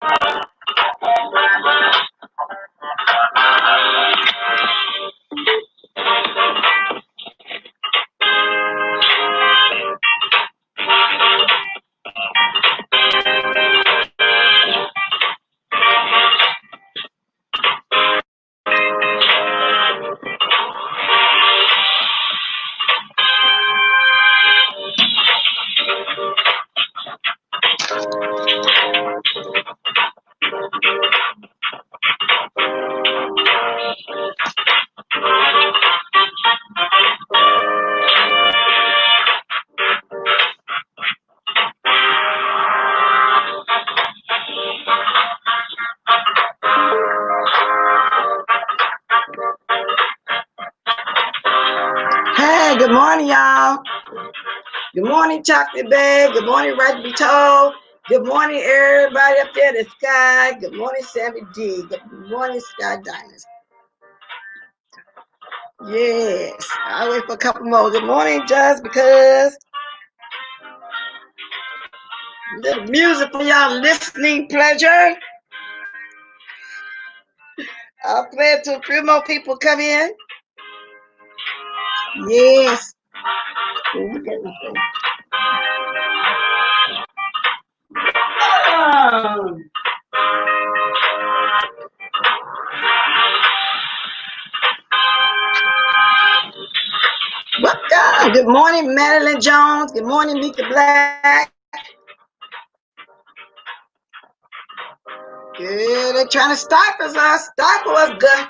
Hey, good morning, y'all. Good morning, Chocolate Bag. Good morning, Right to Be Told. Good morning, everybody up there in the sky. Good morning, Sammy D. Good morning, Sky Diamonds. Yes, I'll wait for a couple more. Good morning, just because. Little music for y'all listening pleasure. I'll play it till a few more people come in. Yes. Oh. What God? Good morning, Madeline Jones. Good morning, Mika Black. Good. They're trying to stifle us, good.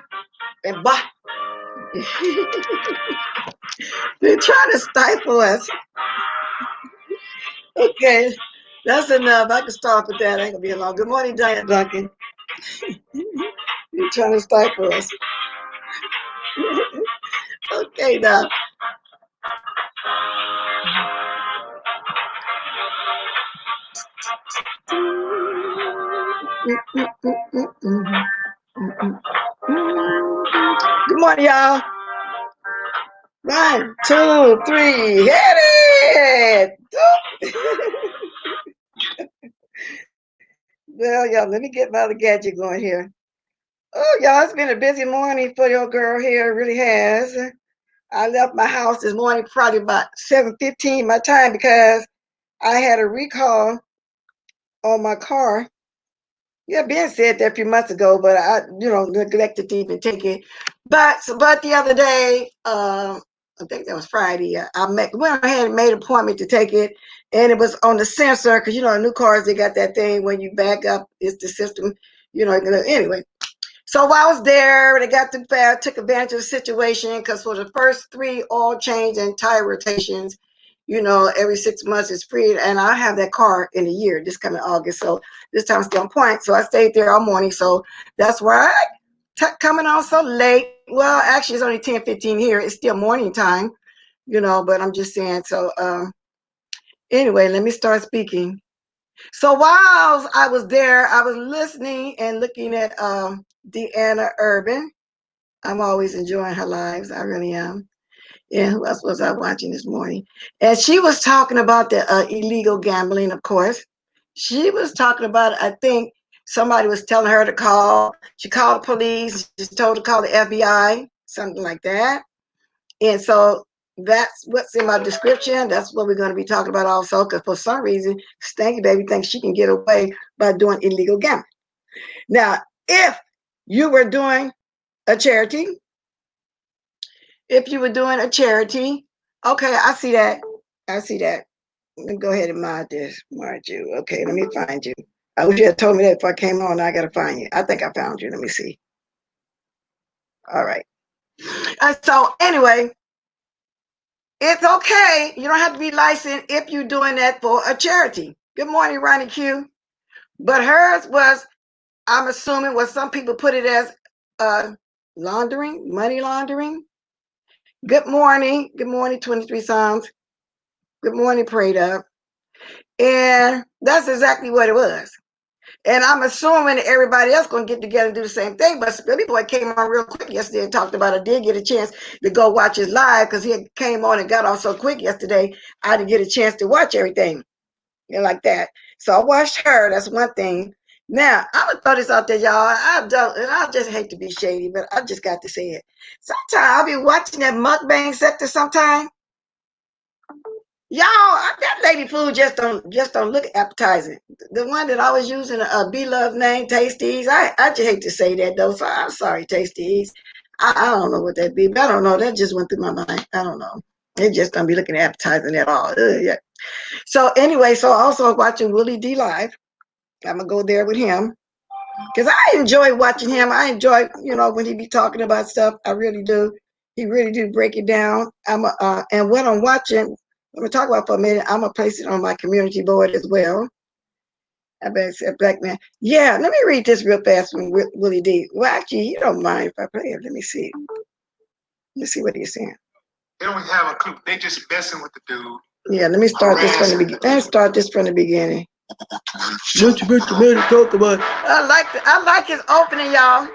And bah. They're trying to stifle us. Okay. That's enough. I can start with that. I ain't gonna be long. Good morning, Diane Duncan. They're trying to stifle us. Okay, now. Good morning, y'all. 1, 2, 3, hit it! Well, y'all, let me get my other gadget going here. Oh, y'all, it's been a busy morning for your girl here. It really has. I left my house this morning probably about 7:15 my time because I had a recall on my car. Yeah, Ben said that a few months ago, but I, neglected to even take it. But the other day, I think that was Friday. Went ahead and made an appointment to take it, and it was on the sensor because new cars they got that thing when you back up, it's the system. Anyway. So while I was there, they got the fast, took advantage of the situation because for the first 3 oil change and tire rotations, every 6 months is free. And I have that car in a year, this coming August. So this time still on point. So I stayed there all morning. So that's why coming on so late. Well, actually, it's only 10:15 here. It's still morning time, but I'm just saying. So anyway, let me start speaking. So while I was there, I was listening and looking at Deanna Urban. I'm always enjoying her lives. I really am. Yeah, who else was I watching this morning? And she was talking about the illegal gambling, of course. She was talking about, I think somebody was telling her to call. She called the police, just told her to call the FBI, something like that. And so that's what's in my description. That's what we're going to be talking about also, because for some reason, Stanky Baby thinks she can get away by doing illegal gambling. Now, if you were doing a charity, okay, I see that. I see that. Let me go ahead and mod you. Okay, let me find you. I wish you had told me that before I came on. I got to find you. I think I found you. Let me see. All right. So anyway, it's okay. You don't have to be licensed if you're doing that for a charity. Good morning, Ronnie Q. But hers was, I'm assuming, what some people put it as laundering, money laundering. Good morning. Good morning, 23 Psalms. Good morning, Prayed Up. And that's exactly what it was. And I'm assuming everybody else going to get together and do the same thing. But Billy Boy came on real quick yesterday and talked about it. I did get a chance to go watch his live because he came on and got off so quick yesterday. I didn't get a chance to watch everything like that. So I watched her. That's one thing. Now, I'm gonna throw this out there, y'all. I don't, and I just hate to be shady, but I just got to say it. Sometimes I'll be watching that mukbang sector. Sometime, y'all, that lady food just don't look appetizing. The one that I was using, a beloved name, Tasties. I just hate to say that though. So I'm sorry, Tasties. I don't know what that be, but I don't know. That just went through my mind. I don't know. It just don't be looking appetizing at all. Yeah. So anyway, so also watching Willie D live. I'm gonna go there with him because I enjoy watching him. I enjoy, when he be talking about stuff. I really do. He really do break it down. And what I'm watching, I'm gonna talk about for a minute. I'm gonna place it on my community board as well. I bet it's a black man. Yeah, let me read this real fast from Willie D. Well, actually, you don't mind if I play it. Let me see. Let's see what he's saying. They don't have a clue. They just messing with the dude. Yeah, let me start this from the beginning. Let's start this from the beginning. What you talk about? I like his opening, y'all.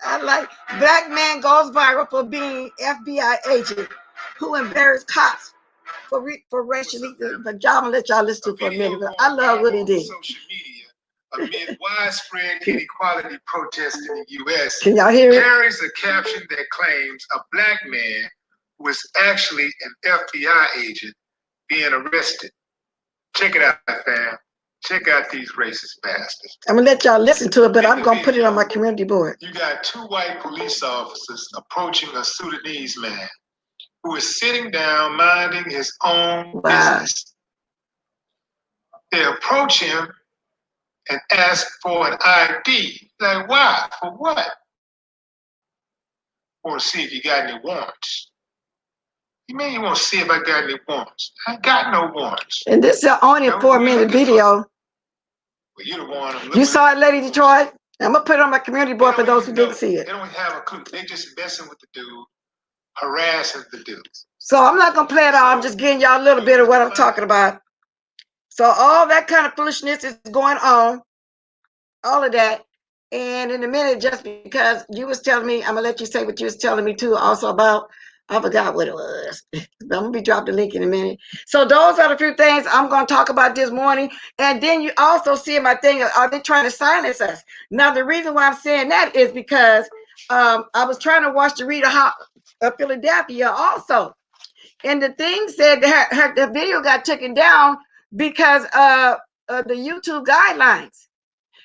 I like black man goes viral for being FBI agent who embarrassed cops for racially. But y'all gonna let y'all listen to for a minute. But I love what he did. Social media amid widespread inequality protests in the U.S. Can y'all hear it? Carries a caption that claims a black man was actually an FBI agent being arrested. Check it out, fam. Check out these racist bastards. I'm gonna let y'all listen to it, but I'm gonna put it on my community board. You got two white police officers approaching a Sudanese man who is sitting down minding his own business. They approach him and ask for an ID. Like, why? For what? Want to see if you got any warrants. You mean you want to see if I got any warrants? I got no warrants. And this is only a 4-minute video. Well, you're the one. You saw it, Lady Detroit? I'm going to put it on my community board for those who didn't see it. They don't have a clue. They just messing with the dude, harassing the dude. So I'm not going to play it all. I'm just giving y'all a little bit of what I'm talking about. So all that kind of foolishness is going on. All of that. And in a minute, just because you was telling me, I'm going to let you say what you was telling me too also about, I forgot what it was. I'm going to be dropping the link in a minute. So those are the few things I'm going to talk about this morning. And then you also see my thing, are they trying to silence us? Now, the reason why I'm saying that is because I was trying to watch the Rita of Philadelphia also. And the thing said that the video got taken down because of the YouTube guidelines.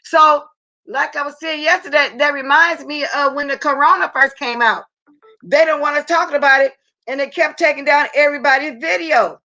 So, like I was saying yesterday, that reminds me of when the corona first came out. They don't want us talking about it, and they kept taking down everybody's video.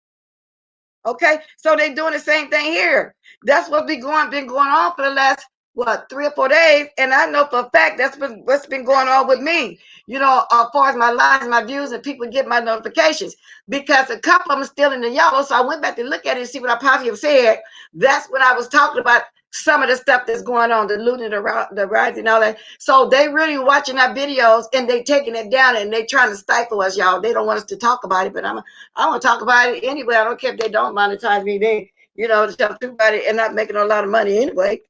Okay, so they're doing the same thing here. That's what's been going on for the last 3 or 4 days, and I know for a fact that's what's been going on with me. As far as my lives, my views, and people get my notifications, because a couple of them are still in the yellow. So I went back to look at it and see what I possibly have said. That's when I was talking about some of the stuff that's going on, the looting, the riots, and all that. So they really watching our videos and they taking it down and they trying to stifle us, y'all. They don't want us to talk about it, but I want to talk about it anyway. I don't care if they don't monetize me. They, tell people about it and not making a lot of money anyway.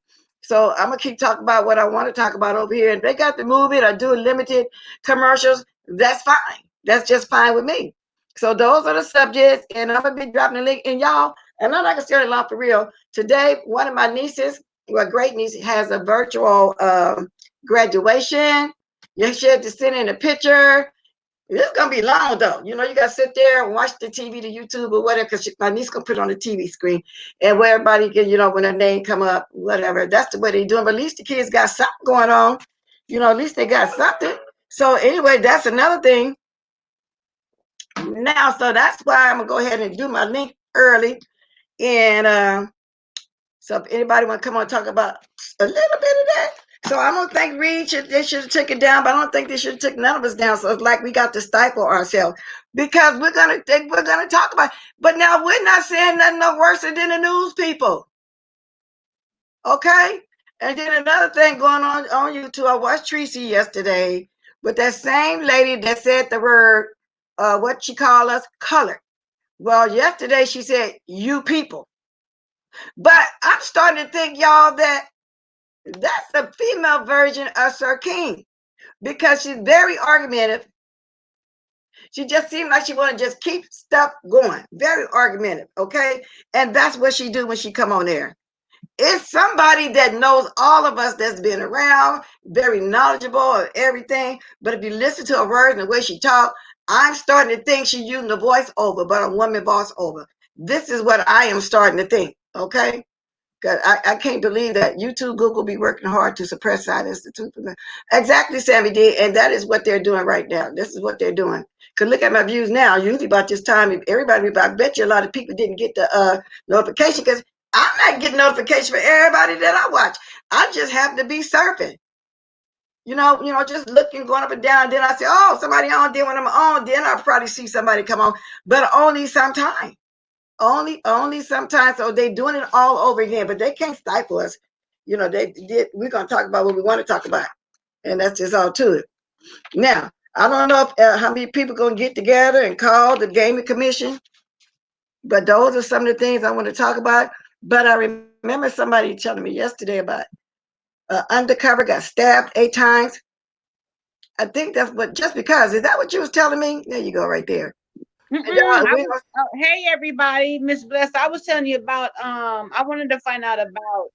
So I'm gonna keep talking about what I want to talk about over here. And they got to move it or do limited commercials. That's fine. That's just fine with me. So those are the subjects, and I'm gonna be dropping the link. And y'all, and I'm not gonna stay long for real. Today, one of my nieces, great niece, has a virtual graduation. You should to send in a picture. It's gonna be long though. You gotta sit there and watch the TV, the YouTube, or whatever, because my niece gonna put it on the TV screen, and where everybody can, when their name come up, whatever. That's the way they're doing. But at least the kids got something going on. At least they got something. So anyway, that's another thing. Now, so that's why I'm gonna go ahead and do my link early, and so if anybody want to come on and talk about a little bit of that. So I don't think Reed they should have took it down, but I don't think they should have took none of us down. So it's like we got to stifle ourselves because we're gonna talk about it. But now we're not saying nothing no worse than the news people. Okay? And then another thing going on YouTube, I watched Tracy yesterday with that same lady that said the word what she called us, colored. Well, yesterday she said you people. But I'm starting to think, y'all, that that's the female version of Sir King, because she's very argumentative. She just seems like she want to just keep stuff going. Very argumentative, okay? And that's what she do when she come on there. It's somebody that knows all of us that's been around, very knowledgeable of everything. But if you listen to her words and the way she talks, I'm starting to think she's using the voice over, but a woman voice over. This is what I am starting to think. Okay. Because I can't believe that YouTube, Google be working hard to suppress Side Institute. Exactly, Sammy D. And that is what they're doing right now. This is what they're doing. Because look at my views now. Usually about this time, everybody, I bet you a lot of people didn't get the notification because I'm not getting notification for everybody that I watch. I just happen to be surfing. Just looking, going up and down. Then I say, oh, somebody on. Then when I'm on, then I'll probably see somebody come on. But only sometimes. Only sometimes. So they doing it all over again, but they can't stifle us. They did. We're gonna talk about what we want to talk about, and that's just all to it. Now, I don't know if, how many people gonna get together and call the gaming commission, but those are some of the things I want to talk about. But I remember somebody telling me yesterday about undercover got stabbed 8 times. I think that's what. Just because is that what you was telling me? There you go, right there. Hey everybody, Miss Bless. I was telling you about I wanted to find out about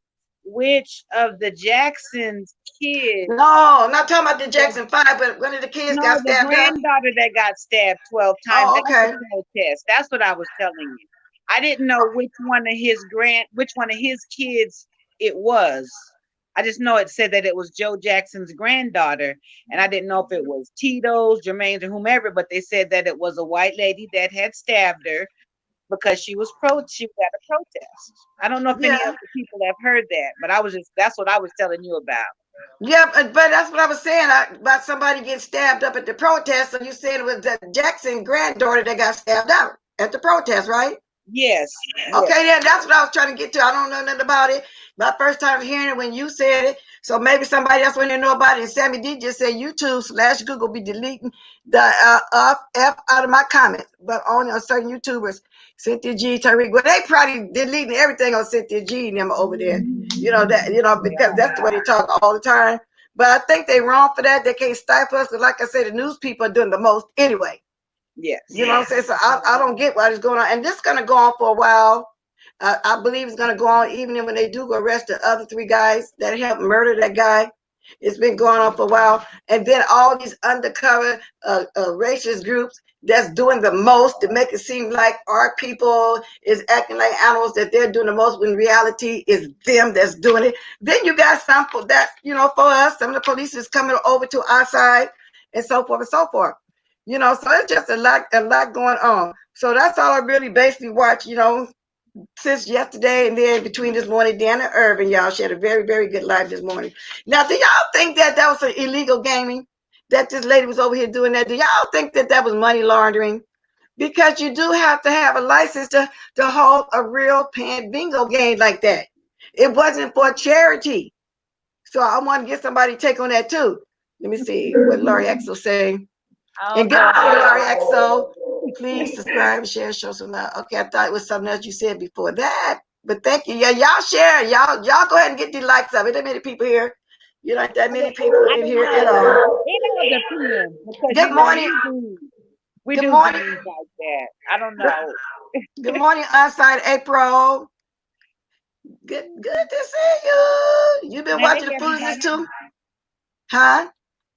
which of the Jackson's kids. No, not talking about the Jackson 5, but one of the kids got the stabbed up. granddaughter that got stabbed 12 times. Oh, okay. That's a protest. That's what I was telling you. I didn't know which one of his kids it was. I just know it said that it was Joe Jackson's granddaughter, and I didn't know if it was Tito's, Jermaine's, or whomever, but they said that it was a white lady that had stabbed her because she was at a protest. I don't know if any other people have heard that, but that's what I was telling you about. Yeah, but that's what I was saying about somebody getting stabbed up at the protest. So you said it was the Jackson granddaughter that got stabbed out at the protest, right? Yes. Okay, then that's what I was trying to get to. I don't know nothing about it. My first time hearing it when you said it. So maybe somebody else when they know about it. And Sammy D just said YouTube/Google be deleting the F out of my comments, but only on certain YouTubers. Cynthia G, Tariq. Well, they probably deleting everything on Cynthia G and them over there. Because that's the way they talk all the time. But I think they wrong for that. They can't stifle us. Because like I said, the news people are doing the most anyway. Yes. You know what I'm saying? So I don't get what is going on. And this is going to go on for a while. I believe it's going to go on even when they do go arrest the other 3 guys that helped murder that guy. It's been going on for a while. And then all these undercover racist groups that's doing the most to make it seem like our people is acting like animals, that they're doing the most when reality is them that's doing it. Then you got some for that, for us, some of the police is coming over to our side and so forth and so forth. So it's just a lot going on. So that's all I really basically watched, since yesterday and then between this morning. Dana Irvin, y'all, she had a very, very good live this morning. Now, do y'all think that was an illegal gaming? That this lady was over here doing that? Do y'all think that was money laundering? Because you do have to have a license to hold a real pan bingo game like that. It wasn't for charity. So I want to get somebody to take on that too. Let me see what Laurie Axel saying. And good morning, Laurie Exo. Please subscribe, share, show some love. Okay, I thought it was something else you said before that. But thank you. Yeah, y'all share. Y'all go ahead and get the likes of it. There many people here. You know, that many people in here at all. Good morning. We do things like that. I don't know. Good morning, Outside April. Good to see you. You've been watching the Foodies too? Huh?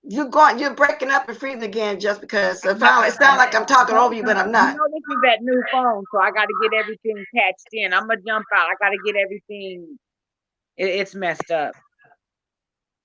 You're breaking up and freezing again just because. So it sounds like I'm talking over you, but I'm not. This is that new phone, so I got to get everything patched in. I'm gonna jump out. I got to get everything. It's messed up.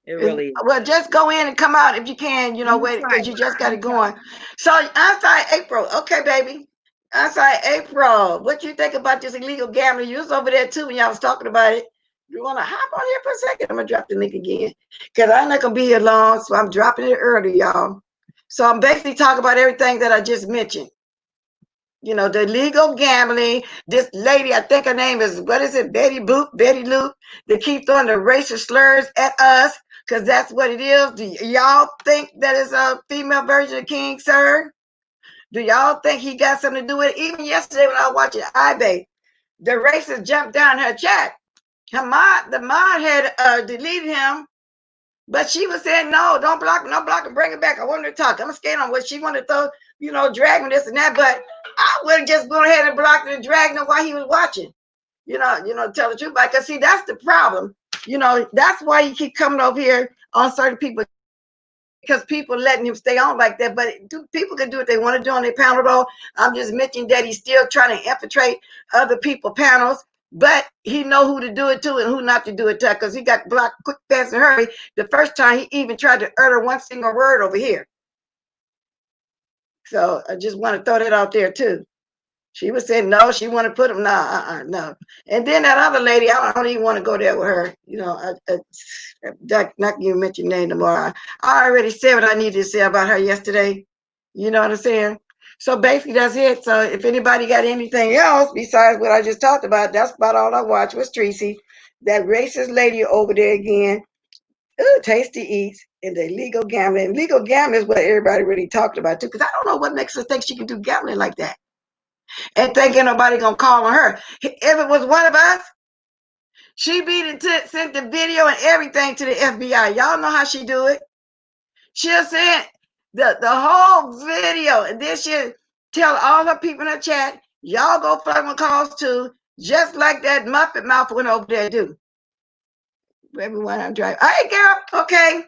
It really is. Well, just go in and come out if you can. Wait, because you just got it going. So outside April, okay, baby. Outside April, what you think about this illegal gambling? You was over there too when y'all was talking about it. You want to hop on here for a second? I'm gonna drop the link again because I'm not gonna be here long, so I'm dropping it early, y'all. So I'm basically talking about everything that I just mentioned. The illegal gambling. This lady, I think her name is, what is it, Betty Boop, Betty Loop, they keep throwing the racist slurs at us because that's what it is. Do y'all think that is a female version of King Sir? Do y'all think he got something to do with it? Even yesterday when I was watching iBay, the racist jumped down her chat. The mod had deleted him, but she was saying, no, don't block him, bring it back. I want her to talk. I'm scared on what she wanted to throw, drag me this and that, but I would have just gone ahead and blocked him and dragged him while he was watching. tell the truth. Because see, that's the problem. That's why you keep coming over here on certain people, because people letting him stay on like that. But people can do what they want to do on their panel, though. I'm just mentioning that he's still trying to infiltrate other people's panels, but he know who to do it to and who not to do it to, because he got blocked quick, fast, and hurry the first time he even tried to utter one single word over here. So I just want to throw that out there too. She was saying no, she want to put him, no. And then that other lady, I don't even want to go there with her. Not even mention name no more. I already said what I needed to say about her yesterday. You know what I'm saying? So basically that's it. So if anybody got anything else besides what I just talked about, that's about all I watched was Tracy, that racist lady over there again. Tasty Eats and the illegal gambling. Legal gambling is what everybody really talked about too, because I don't know what makes her think she can do gambling like that and thinking nobody gonna call on her. If it was one of us, she sent the video and everything to the FBI. Y'all know how she do it. She'll send the whole video, and then she'll tell all her people in the chat, y'all go fucking calls too, just like that Muppet mouth went over there do. Everyone I'm driving. Hey girl, okay.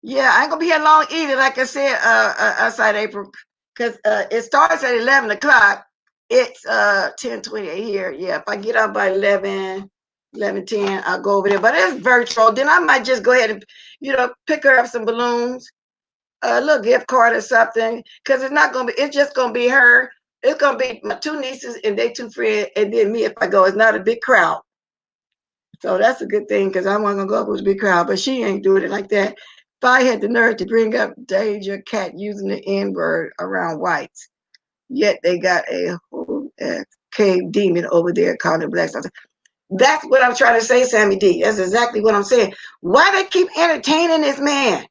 Yeah, I ain't gonna be here long either. Like I said, outside April, because it starts at 11 o'clock. It's 10:28 here. Yeah, if I get out by 11:10, I'll go over there. But it's virtual. Then I might just go ahead and pick her up some balloons, a little gift card or something. Because it's not gonna be. It's just gonna be her. It's gonna be my two nieces and they two friends, and then me if I go. It's not a big crowd. So that's a good thing, because I wasn't gonna go up with a big crowd, but she ain't doing it like that. If I had the nerve to bring up Deja Cat using the N-word around whites, yet they got a whole cave demon over there calling it blacks. That's what I'm trying to say, Sammy D. That's exactly what I'm saying. Why they keep entertaining this man?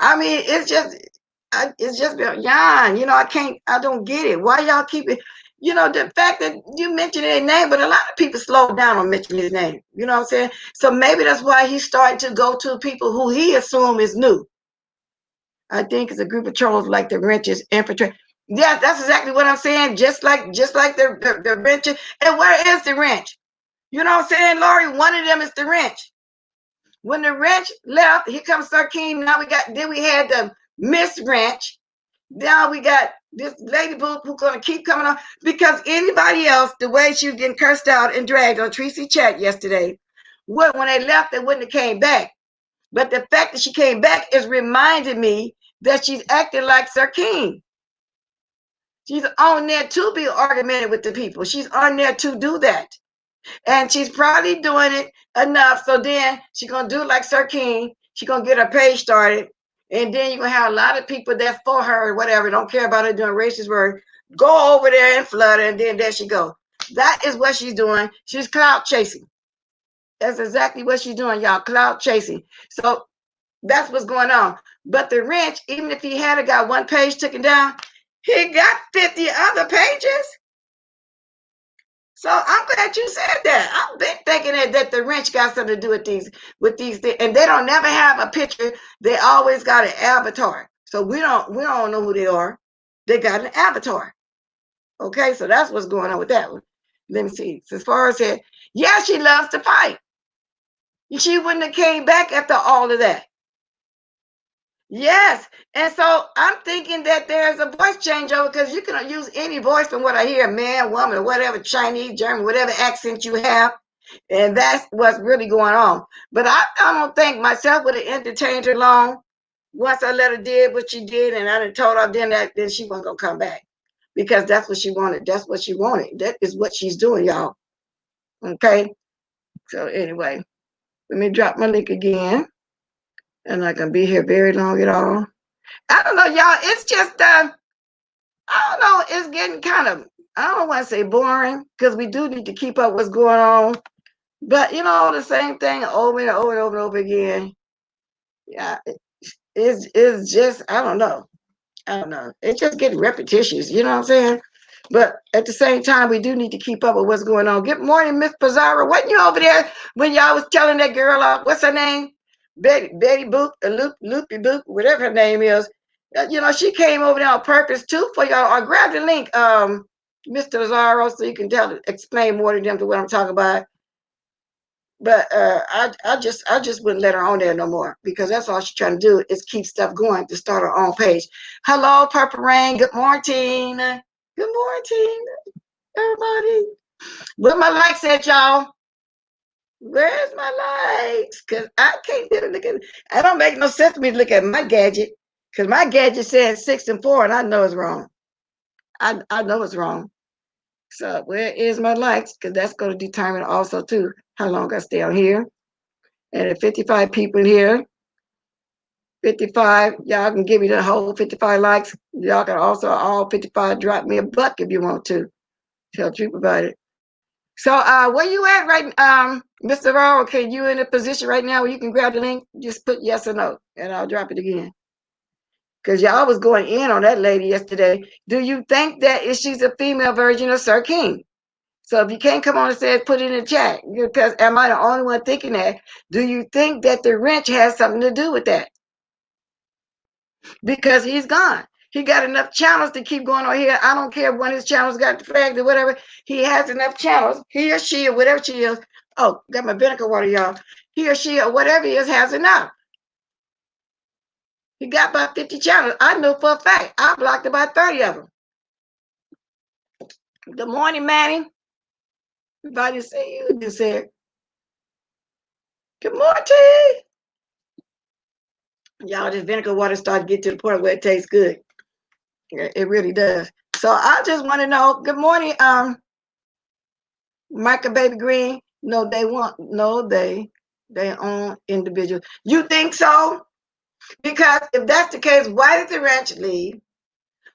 I mean, it's just beyond. I don't get it. Why y'all keep it? The fact that you mentioned his name, but a lot of people slow down on mentioning his name. You know what I'm saying? So maybe that's why he's starting to go to people who he assumes is new. I think it's a group of trolls like the wrenches infiltrate. Yeah, that's exactly what I'm saying. Just like the wrenches. And where is the wrench? You know what I'm saying, Laurie? One of them is the wrench. When the wrench left, here comes Sir King. Now we had the Miss Wrench. Now we got this lady boo who's gonna keep coming on, because anybody else, the way she was getting cursed out and dragged on Tracy chat yesterday, when they left, they wouldn't have came back. But the fact that she came back is reminding me that she's acting like Sir King. She's on there to be argumentative with the people. She's on there to do that. And she's probably doing it enough. So then she's going to do like Sir King. She's going to get her page started. And then you're going to have a lot of people that's for her or whatever, don't care about her doing racist work, go over there and flood her, and then there she go. That is what she's doing. She's cloud chasing. That's exactly what she's doing, y'all, cloud chasing. So that's what's going on. But the wrench, even if he had got one page taken down, he got 50 other pages. So I'm glad you said that. I've been thinking that the wrench got something to do with these things. And they don't never have a picture. They always got an avatar. So we don't know who they are. They got an avatar. Okay, so that's what's going on with that one. Let me see. So as far as that, yeah, she loves to fight. She wouldn't have came back after all of that. Yes. And so I'm thinking that there's a voice changeover, because you can use any voice from what I hear, man, woman, or whatever, Chinese, German, whatever accent you have. And that's what's really going on. But I don't think myself would have entertained her long. Once I let her did what she did, and I done told her then she wasn't going to come back, because that's what she wanted. That's what she wanted. That is what she's doing, y'all. Okay. So anyway, let me drop my link again. I'm not going to be here very long at all. I don't know, y'all. It's just, I don't know. It's getting kind of, I don't want to say boring, because we do need to keep up what's going on. But, the same thing over and over and over and over again. Yeah, it's just, I don't know. It's just getting repetitious. You know what I'm saying? But at the same time, we do need to keep up with what's going on. Good morning, Miss Pizarro. Wasn't you over there when y'all was telling that girl off? What's her name? Betty Boop, Loopy Boop, whatever her name is. She came over there on purpose too for y'all. I grabbed the link. Mr. Lazaro, so you can explain more to them to what I'm talking about. But I just wouldn't let her on there no more because that's all she's trying to do is keep stuff going to start her own page. Hello, Purple Rain. Good morning. Good morning, everybody. Where my likes at, y'all? Where's my likes? Because I can't do look at. I don't make no sense for me to look at my gadget because my gadget says 6 and 4, and I know it's wrong. I know it's wrong. So where is my likes? Because that's going to determine also too how long I stay on here. And at 55 people here, 55, y'all can give me the whole 55 likes. Y'all can also all 55 drop me a buck if you want to. Tell Troop about it. So where you at right Mr. Raw? Okay, you in a position right now where you can grab the link? Just put yes or no, and I'll drop it again. Because y'all was going in on that lady yesterday. Do you think that she's a female version of Sir King? So if you can't come on and say it, put it in the chat. Because am I the only one thinking that? Do you think that the wrench has something to do with that? Because he's gone. He got enough channels to keep going on here. I don't care when his channels got flagged or whatever. He has enough channels. He or she or whatever she is. Oh, got my vinegar water, y'all. He or she or whatever he is has enough. He got about 50 channels. I know for a fact. I blocked about 30 of them. Good morning, Manny. Everybody say you just said. Good morning. Y'all, this vinegar water started to get to the point where it tastes good. It really does. So I just want to know, good morning, Micah Baby Green. No, they own individual. You think so? Because if that's the case, why did the ranch leave?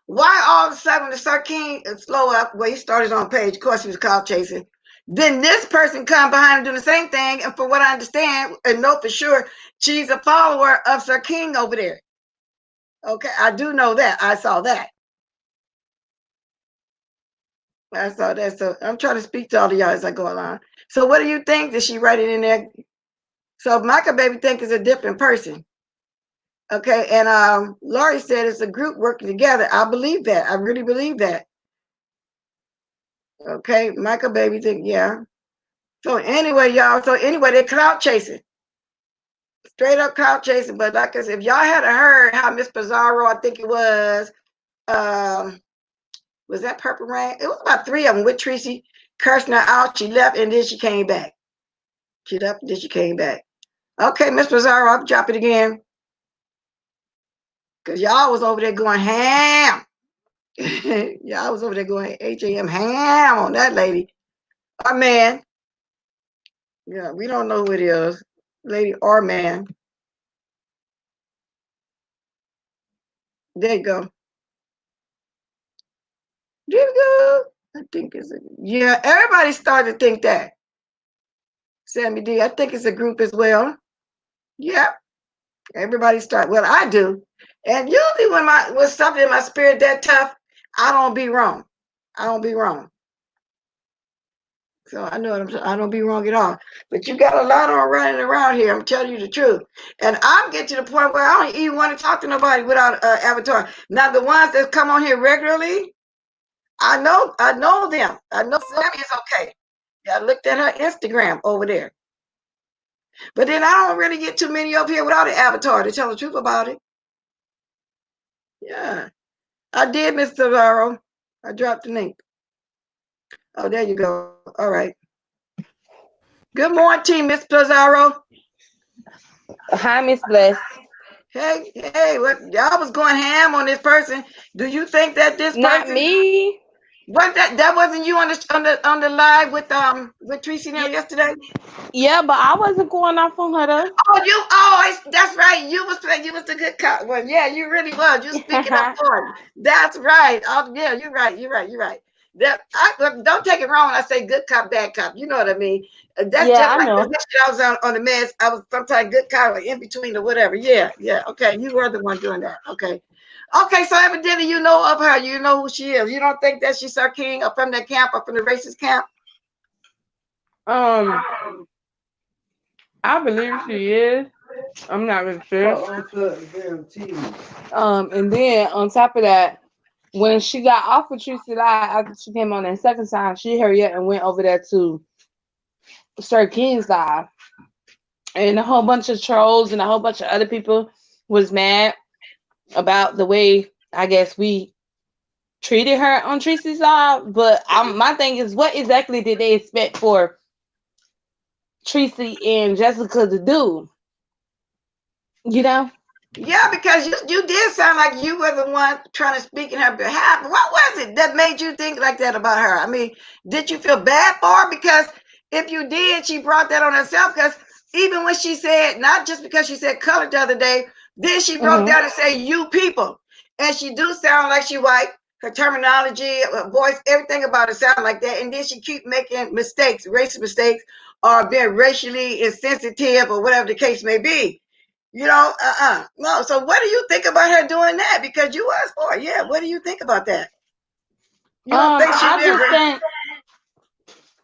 Why all of a sudden the Sir King slow up where he started on page? Of course, he was clout chasing. Then this person come behind and do the same thing. And for what I understand and know for sure, she's a follower of Sir King over there. Okay, I do know that. I saw that. I saw that. So I'm trying to speak to all of y'all as I go along. So what do you think? Did she write it in there? So Micah Baby think it's a different person. Okay, and Laurie said it's a group working together. I believe that. I really believe that. Okay, Micah Baby think, yeah. So anyway, y'all, they're clout chasing. Straight up clout chasing. But like I said, if y'all had heard how Miss Pizarro, I think it was that Purple Rain? It was about 3 of them with Tracy cursing her out. She left and then she came back. She left and then she came back. Okay, Miss Pizarro, I'll drop it again. Because y'all was over there going ham. Y'all was over there going HAM ham on that lady. Or man. Yeah, we don't know who it is. Lady or man. There you go. There you go. I think it's yeah, everybody started to think that. Sammy D, I think it's a group as well. Yep. Everybody start. Well, I do. And usually when something in my spirit that tough, I don't be wrong. I don't be wrong. So I know what I'm saying. I don't be wrong at all. But you got a lot on running around here. I'm telling you the truth. And I'm getting to the point where I don't even want to talk to nobody without avatar. Now the ones that come on here regularly, I know them. I know Sammy is okay. I looked at her Instagram over there. But then I don't really get too many up here without an avatar to tell the truth about it. Yeah. I did, Mr. Varro. I dropped the link. Oh, there you go. All right. Good morning, Miss Pizarro. Hi, Miss Bless. Hey, what y'all was going ham on this person. Do you think that this person? Not me. What that wasn't you on the live with Tracy and them yesterday? Yeah, but I wasn't going off on her though. That's right. You was the good cop. Well, yeah, you really was. You speaking up for it. That's right. Yeah, you're right. Don't take it wrong when I say good cop, bad cop. You know what I mean? That's yeah, just like I know. the I was on the meds. I was sometimes good cop or in between or whatever. Yeah. Okay, you were the one doing that. Okay, so evidently you know of her. You know who she is. You don't think that she's Sir King or from that camp or from the racist camp? I believe she is. I'm not really sure. And then on top of that, when she got off of Tracy Live after she came on that second time, she hurried up and went over there to Sir King's Live, and a whole bunch of trolls and a whole bunch of other people was mad about the way I guess we treated her on Tracy's side. But my thing is, what exactly did they expect for Tracy and Jessica to do? You know? Yeah, because you did sound like you were the one trying to speak in her behalf. What was it that made you think like that about her? I mean, did you feel bad for her? Because if you did, she brought that on herself. Because even when she said, not just because she said colored the other day, then she broke down and say you people. And she do sound like she white. Her terminology, her voice, everything about it sound like that. And then she keep making mistakes, racist mistakes, or being racially insensitive or whatever the case may be. No. So what do you think about her doing that? Because you asked for it. Yeah. What do you think about that? You don't think she I did? just think,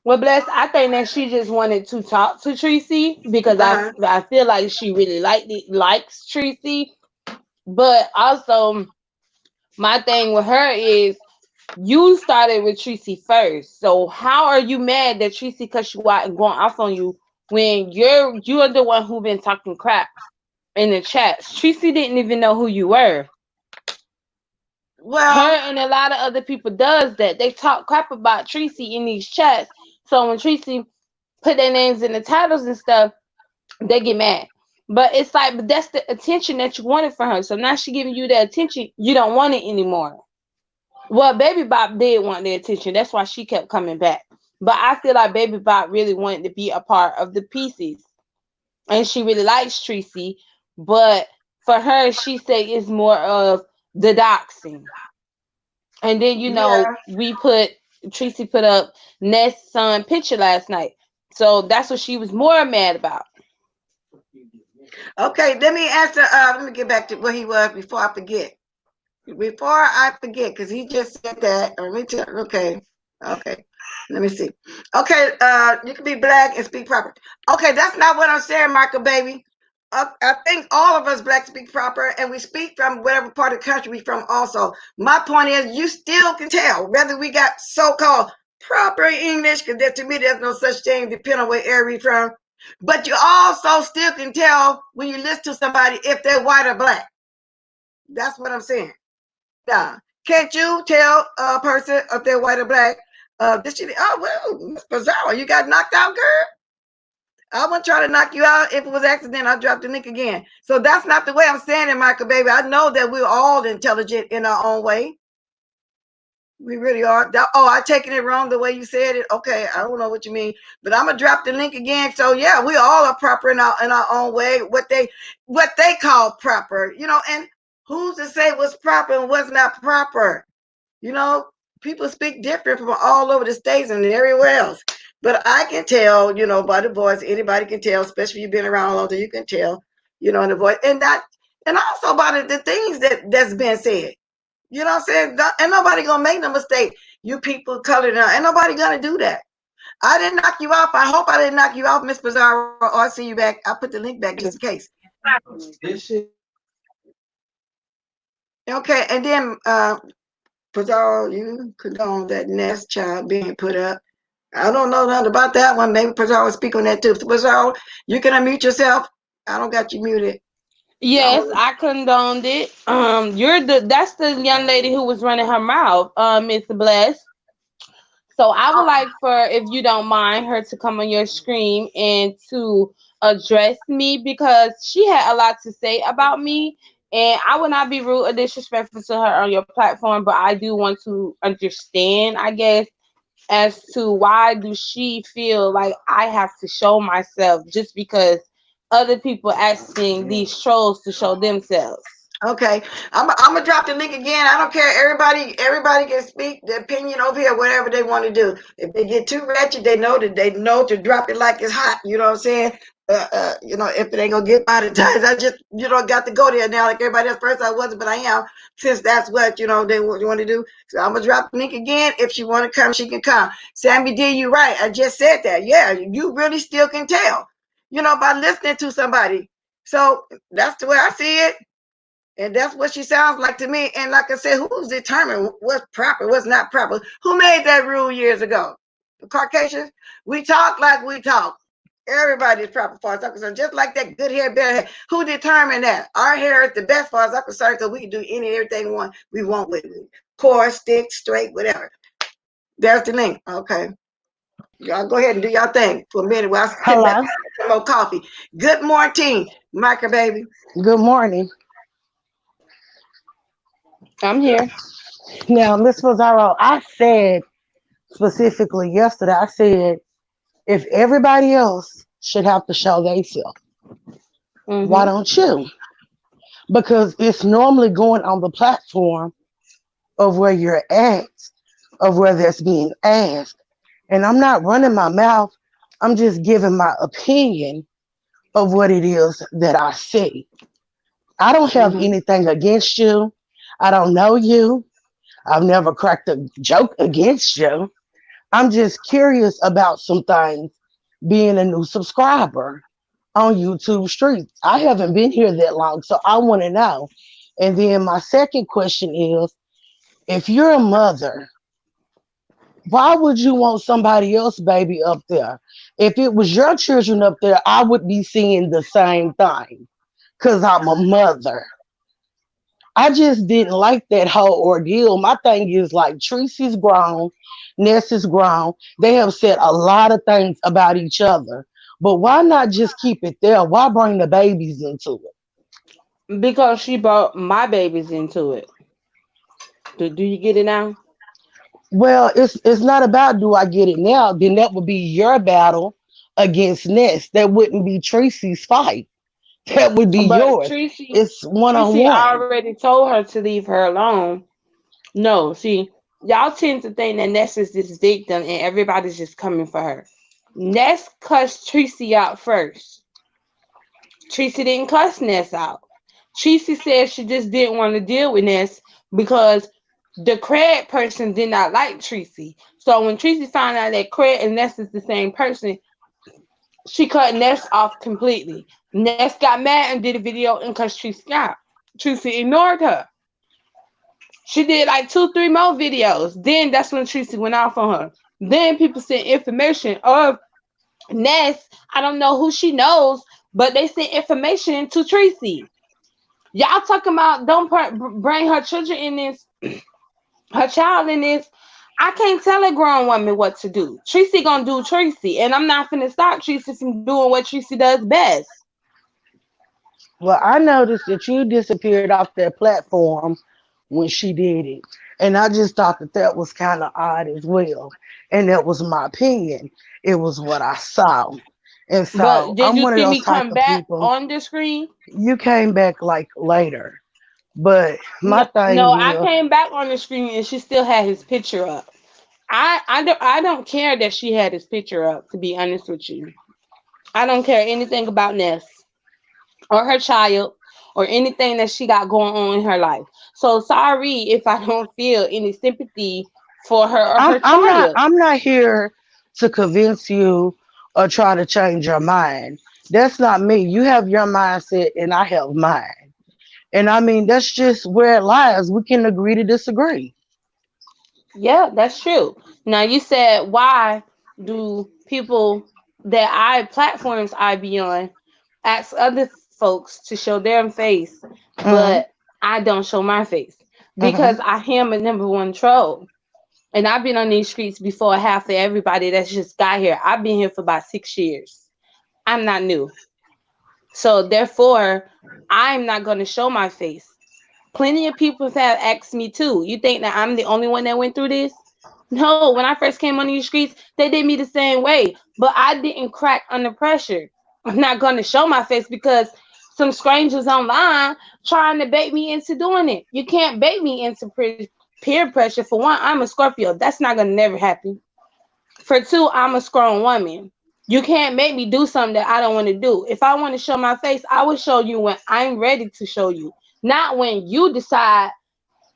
well, bless. I think that she just wanted to talk to Tracy because I feel like she really likes Tracy, but also my thing with her is you started with Tracy first. So how are you mad that Tracy cussed you out and going off on you when you're the one who been talking crap in the chats? Tracy didn't even know who you were. Well, her and a lot of other people does that. They talk crap about Tracy in these chats. So when Tracy put their names in the titles and stuff, they get mad. But it's like, but that's the attention that you wanted from her. So now she giving you the attention, you don't want it anymore. Well, Baby Bop did want the attention. That's why she kept coming back. But I feel like Baby Bop really wanted to be a part of the pieces. And she really likes Tracy. But for her, she said it's more of the doxing. And then, Tracy put up Ness' son picture last night. So that's what she was more mad about. Okay, let me answer. Let me get back to where he was before I forget. Because he just said that. Let me tell. Okay. Let me see. Okay, you can be black and speak proper. Okay, that's not what I'm saying, Michael, baby. I think all of us blacks speak proper, and we speak from whatever part of the country we from. Also, my point is, you still can tell whether we got so-called proper English, because to me, there's no such thing, depending on where area we from. But you also still can tell when you listen to somebody if they're white or black. That's what I'm saying. Yeah. Can't you tell a person if they're white or black? Miss Bizarro, you got knocked out, girl. I wouldn't try to knock you out. If it was accident, I'll drop the link again. So that's not the way I'm saying it, Michael, baby. I know that we're all intelligent in our own way. We really are. I taking it wrong the way you said it. Okay, I don't know what you mean, but I'm gonna drop the link again. So yeah, we all are proper in our own way. What they call proper, and who's to say what's proper and what's not proper? People speak different from all over the states and everywhere else. But I can tell, by the voice. Anybody can tell, especially if you've been around a long time. You can tell, in the voice, and also by the things that's been said. You know what I'm saying? Ain't nobody gonna make no mistake. You people colored out. Ain't nobody gonna do that. I didn't knock you off. I hope I didn't knock you off, Miss Bizarro. Or I'll see you back. I'll put the link back just in case. Okay, and then Bizarro, you condone that nest child being put up. I don't know nothing about that one. Maybe Bizarro will speak on that too. Bizarro, you can unmute yourself. I don't got you muted. Yes, I condoned it. That's the young lady who was running her mouth, Miss Bless. So I would like for, if you don't mind, her to come on your screen and to address me because she had a lot to say about me. And I would not be rude or disrespectful to her on your platform, but I do want to understand, I guess, as to why do she feel like I have to show myself just because other people asking these trolls to show themselves. Okay, I'm gonna drop the link again. I don't care. Everybody can speak their opinion over here, whatever they want to do. If they get too ratchet, they know to drop it like it's hot. You know what I'm saying? If it ain't gonna get monetized, I just got to go there now like everybody else. First I wasn't, but I am, since that's what they want to do. So I'm gonna drop the link again. If she want to come, she can come. Sammy D, you right. I just said that. Yeah, you really still can tell, by listening to somebody. So that's the way I see it. And that's what she sounds like to me. And like I said, who's determined what's proper, what's not proper? Who made that rule years ago? The Caucasians? We talk like we talk. Everybody is proper for us. I'm concerned. Just like that good hair, better hair. Who determined that? Our hair is the best for us. I'm concerned because we can do any and everything we want with it. Coarse, thick, straight, whatever. There's the link. Okay. Y'all go ahead and do y'all thing for a minute while I sit back Hello. and some more coffee. Good morning, Micah, baby. Good morning. I'm here. Now, Miss Mazzaro, I said specifically yesterday, I said if everybody else should have to show themselves, why Mm-hmm. don't you? Because it's normally going on the platform of where you're at, of where that's being asked. And I'm not running my mouth. I'm just giving my opinion of what it is that I see. I don't have Mm-hmm. anything against you. I don't know you. I've never cracked a joke against you. I'm just curious about some things being a new subscriber on YouTube Streets. I haven't been here that long, so I want to know. And then my second question is if you're a mother, why would you want somebody else baby up there? If it was your children up there, I would be seeing the same thing because I'm a mother. I just didn't like that whole ordeal. My thing is like Tracy's grown, Ness is grown. They have said a lot of things about each other. But why not just keep it there? Why bring the babies into it? Because she brought my babies into it. Do you get it now? Well, it's not about do I get it now? Then that would be your battle against Ness. That wouldn't be Tracy's fight. That would be But yours. It's one on Tracy one. already told her to leave her alone. No, see, y'all tend to think that Ness is this victim and everybody's just coming for her. Ness cussed Tracy out first. Tracy didn't cuss Ness out. Tracy said she just didn't want to deal with Ness because the Craig person did not like Tracy. So when Tracy found out that Craig and Ness is the same person, she cut Ness off completely. Ness got mad and did a video and cussed Tracy out. Tracy ignored her. She did like 2, 3 more videos. Then that's when Tracy went off on her. Then people sent information of Ness. I don't know who she knows, but they sent information to Tracy. Y'all talking about don't bring her children in this, her child in this. I can't tell a grown woman what to do. Tracy gonna do Tracy, and I'm not finna stop Tracy from doing what Tracy does best. Well, I noticed that you disappeared off that platform when she did it. And I just thought that that was kind of odd as well. And that was my opinion. It was what I saw. And But so did I'm you one of see those me type come of back people. on the screen? You came back like later. But my No, thing no, I is, came back on the screen and she still had his picture up. I don't care that she had his picture up. To be honest with you, I don't care anything about Ness or her child or anything that she got going on in her life. So sorry if I don't feel any sympathy for her or I'm her I'm not child. I'm not here to convince you or try to change your mind. That's not me. You have your mindset and I have mine. And I mean that's just where it lies. We can agree to disagree. Yeah, that's true. Now you said why do people that I platforms I be on ask other folks to show their face, Mhm. but I don't show my face Mhm. because I am a number one troll. And I've been on these streets before half of everybody that's just got here. I've been here for about 6 years. I'm not new. So therefore, I'm not going to show my face. Plenty of people have asked me too. You think that I'm the only one that went through this? No, when I first came on these streets, they did me the same way. But I didn't crack under pressure. I'm not going to show my face because some strangers online trying to bait me into doing it. You can't bait me into peer pressure. For one, I'm a Scorpio. That's not going to never happen. For two, I'm a grown woman. You can't make me do something that I don't want to do. If I want to show my face, I will show you when I'm ready to show you, not when you decide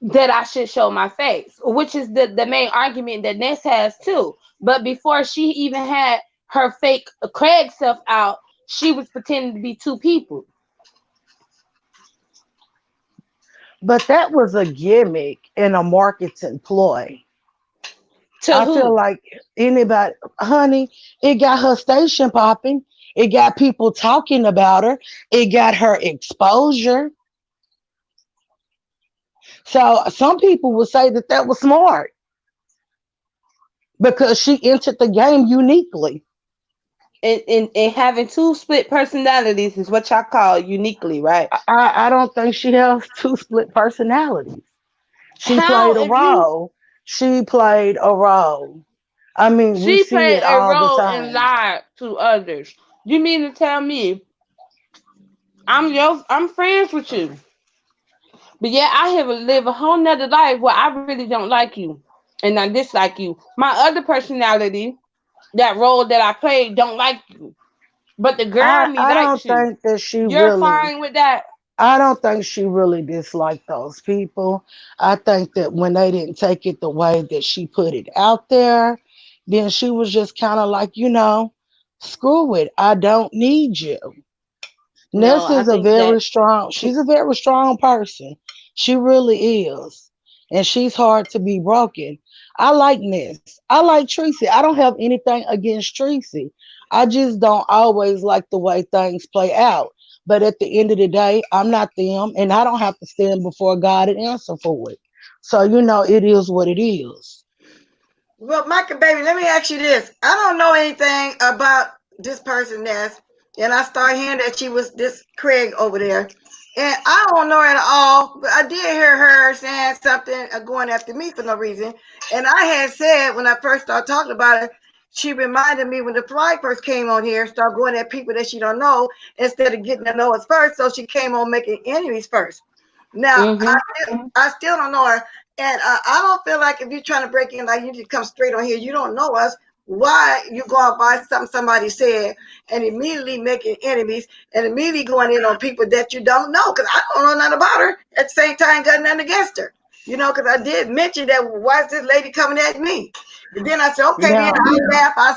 that I should show my face, which is the main argument that Ness has too. But before she even had her fake Craig self out, she was pretending to be two people. But that was a gimmick and a marketing ploy. To I feel who? like anybody, honey, it got her station popping. It got people talking about her. It got her exposure. So some people would say that that was smart because she entered the game uniquely. And having two split personalities is what y'all call uniquely, right? I don't think she has two split personalities. She How played a if you role. She played a role. I mean, we she see played it a all the role and time. lied to others? You mean to tell me I'm friends with you, but yeah, I have live a whole nother life where I really don't like you and I dislike you. My other personality, that role that I played, don't like you, but the girl in me I likes don't you. think that she You're really fine with that? I don't think she really disliked those people. I think that when they didn't take it the way that she put it out there, then she was just kind of like, screw it. I don't need you. No, Ness I is a think that very strong, she's a very strong person. She really is. And she's hard to be broken. I like Ness. I like Tracy. I don't have anything against Tracy. I just don't always like the way things play out. But at the end of the day, I'm not them and I don't have to stand before God and answer for it. So, it is what it is. Well, Micah, baby, let me ask you this. I don't know anything about this person, Ness, and I started hearing that she was this Craig over there. And I don't know her at all, but I did hear her saying something going after me for no reason. And I had said when I first started talking about it, she reminded me when the fly first came on here, start going at people that she don't know instead of getting to know us first. So she came on making enemies first. Now, hmm I still don't know her. And I don't feel like if you're trying to break in, like you just come straight on here, you don't know us. Why you go out by something somebody said and immediately making enemies and immediately going in on people that you don't know? Because I don't know nothing about her. At the same time, got nothing against her. Because I did mention that why is this lady coming at me? And then I said, okay, then Now, I laugh. I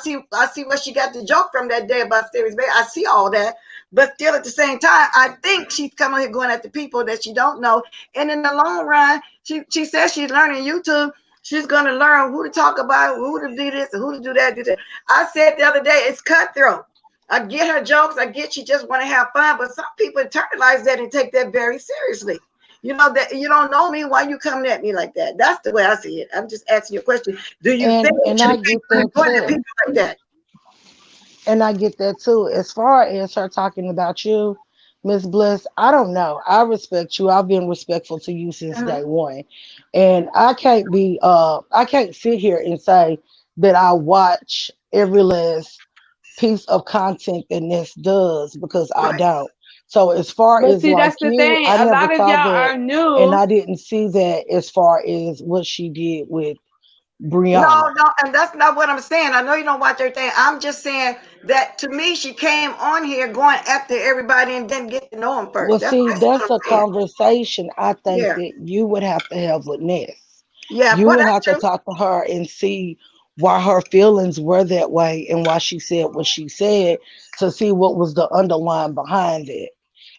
see where she got the joke from that day about Sirius Bay. I see all that. But still at the same time, I think she's coming here going at the people that she don't know. And in the long run, she says she's learning YouTube. She's gonna learn who to talk about, who to do this, and who to do that. Do that. I said the other day, it's cutthroat. I get her jokes. I get she just want to have fun, but some people internalize that and take that very seriously. That you don't know me. Why you coming at me like that? That's the way I see it. I'm just asking you a question. Do you think and should I be get that going at too. people like that? And I get that too. As far as her talking about you, Miss Bliss, I don't know. I respect you. I've been respectful to you since Uh-huh. day one. And I can't sit here and say that I watch every last piece of content that Ness does because I Right. don't. So as far But as see, like that's the you, thing. I A never lot of saw y'all that are and new. I didn't see that as far as what she did with No, Brianna. no, and that's not what I'm saying. I know you don't watch everything. I'm just saying that to me, she came on here going after everybody and didn't get to know them first. Well, That's see, basically what that's I'm a saying. conversation I think Yeah, that you would have to have with Ness. yeah. You Well, would that's have to true. talk to her and see why her feelings were that way and why she said what she said to see what was the underlying behind it.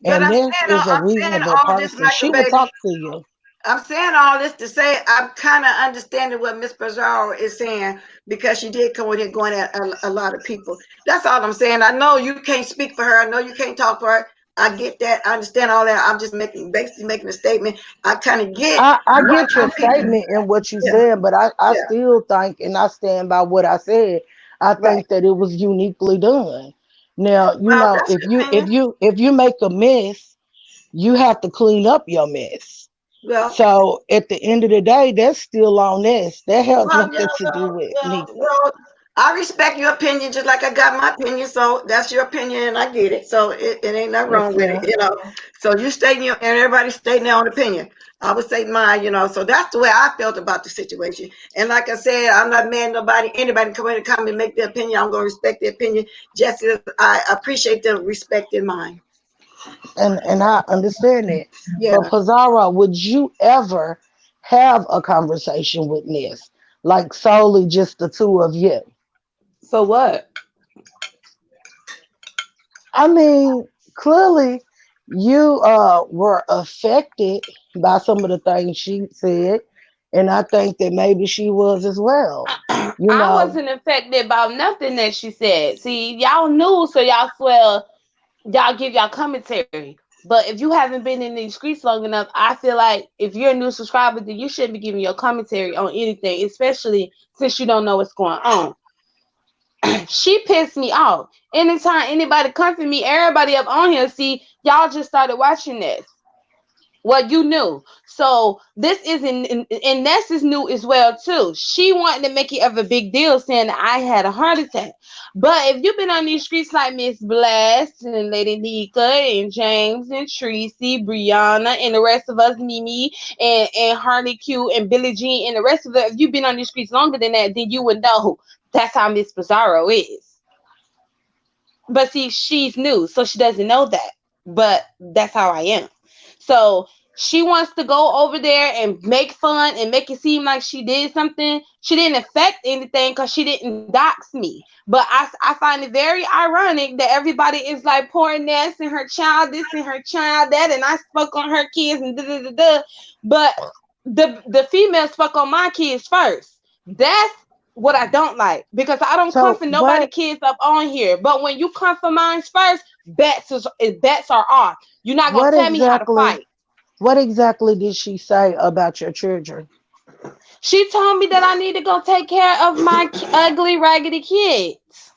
But And Ness is a I'm saying reasonable all this, person. She Michael, would baby. talk to you. I'm saying all this to say I'm kind of understanding what Miss Pizarro is saying because she did come with it going at a lot of people. That's all I'm saying. I know you can't speak for her. I know you can't talk for her. I get that. I understand all that. I'm just basically making a statement. I kind of get I why get your some people. statement and what you Yeah, said, but I yeah. still think, and I stand by what I said. I Right. think that it was uniquely done. Now, Well, that's your opinion. if you make a mess, you have to clean up your mess. Well, So at the end of the day, that's still on us. That has yeah, nothing to do with Nika. I respect your opinion just like I got my opinion. So that's your opinion, and I get it. So it ain't nothing Yes, wrong with ma'am. it. So you stating your and everybody stating their own opinion. I would say mine. So that's the way I felt about the situation. And like I said, I'm not mad at nobody. Anybody come in and come and make their opinion. I'm gonna respect their opinion just as I appreciate them respecting mine. And I understand it. But Yeah. Pazara, would you ever have a conversation with Ness? Like solely just the two of you? For what? I mean, clearly you were affected by some of the things she said, and I think that maybe she was as well. You I know, wasn't affected about nothing that she said. See, y'all knew, so y'all swear y'all give y'all commentary. But if you haven't been in these streets long enough, I feel like if you're a new subscriber, then you shouldn't be giving your commentary on anything, especially since you don't know what's going on. She pissed me off. Anytime anybody come for me, everybody up on here, see, y'all just started watching this. Well, you knew. So this isn't, and Ness is new as well too. She wanted to make it of a big deal, saying that I had a heart attack. But if you've been on these streets like Miss Blast and Lady Nika and James and Tracy, Brianna and the rest of us, Mimi and Harley Q and Billie Jean and the rest of it, if you've been on these streets longer than that, then you would know that's how Miss Bizarro is. But see, she's new, so she doesn't know that. But that's how I am. So she wants to go over there and make fun and make it seem like she did something. She didn't affect anything because she didn't dox me. But I find it very ironic that everybody is like poor Ness and her child this and her child that, and I spoke on her kids and da da da da. But the female spoke on my kids first. That's what I don't like, because I don't come so for nobody kids up on here. But when you come for mine first, bets are off. You're not gonna what tell me how to exactly fight. what exactly did she say about your children? She told me that I need to go take care of my ugly, raggedy kids,